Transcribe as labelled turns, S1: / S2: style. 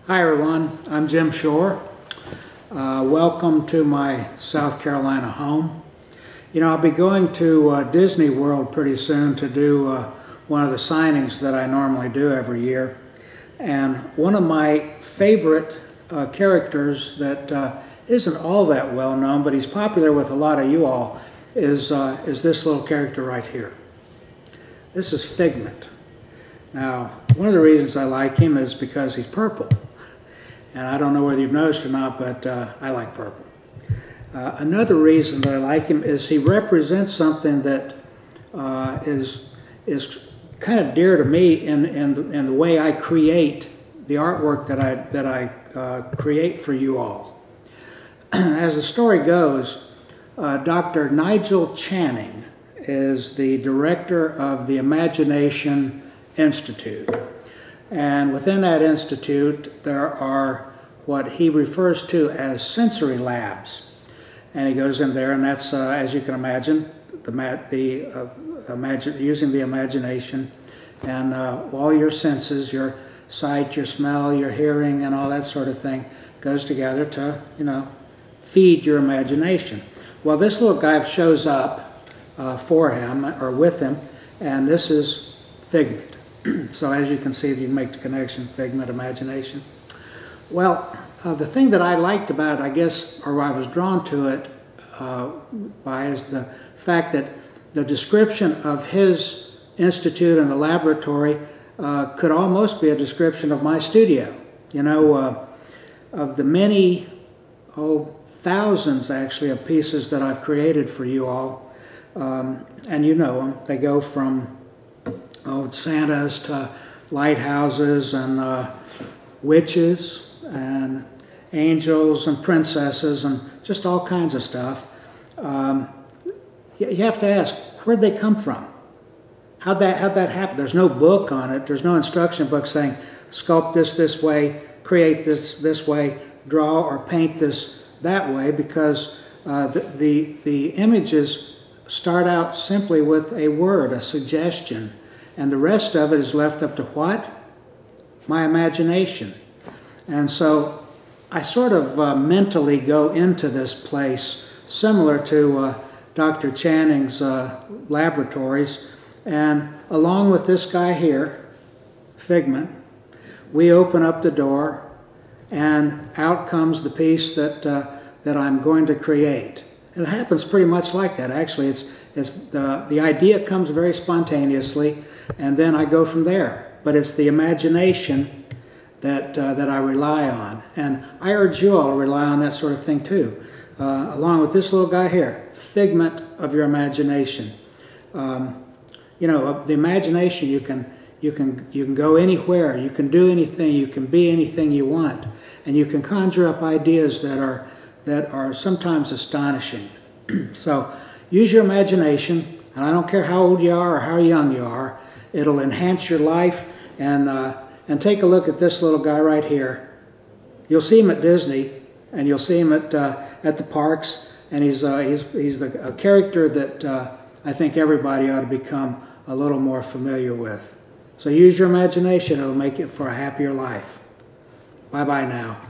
S1: Hi everyone, I'm Jim Shore. Welcome to my South Carolina home. You know, I'll be going to Disney World pretty soon to do one of the signings that I normally do every year. And one of my favorite characters that isn't all that well known, but he's popular with a lot of you all, is this little character right here. This is Figment. Now, one of the reasons I like him is because he's purple. And I don't know whether you've noticed or not, but I like purple. Another reason that I like him is he represents something that is kind of dear to me in the way I create the artwork that I create for you all. As the story goes, Dr. Nigel Channing is the director of the Imagination Institute. And within that institute, there are what he refers to as sensory labs. And he goes in there, and that's, as you can imagine, using the imagination and all your senses, your sight, your smell, your hearing, and all that sort of thing goes together to, you know, feed your imagination. Well, this little guy shows up for him, or with him, and this is Figment. So as you can see, you can make the connection, Figment, imagination. Well, the thing that I liked about it, I guess, or I was drawn to it by, is the fact that the description of his institute and the laboratory could almost be a description of my studio. You know, of the many, thousands actually of pieces that I've created for you all, and you know them, they go from Santas to lighthouses and witches and angels and princesses and just all kinds of stuff. You have to ask, where'd they come from? How'd that happen? There's no book on it. There's no instruction book saying sculpt this way, create this way, draw or paint this that way, because the images start out simply with a word, a suggestion. And the rest of it is left up to what? My imagination. And so I sort of mentally go into this place similar to Dr. Channing's laboratories. And along with this guy here, Figment, we open up the door and out comes the piece that I'm going to create. And it happens pretty much like that. Actually, the idea comes very spontaneously, and then I go from there. But it's the imagination that I rely on. And I urge you all to rely on that sort of thing too. Along with this little guy here, figment of your imagination. You know, the imagination, you can go anywhere, you can do anything, you can be anything you want. And you can conjure up ideas that are sometimes astonishing. So use your imagination, and I don't care how old you are or how young you are. It'll enhance your life. And take a look at this little guy right here. You'll see him at Disney, and you'll see him at the parks, and he's a character that I think everybody ought to become a little more familiar with. So use your imagination. It'll make it for a happier life. Bye-bye now.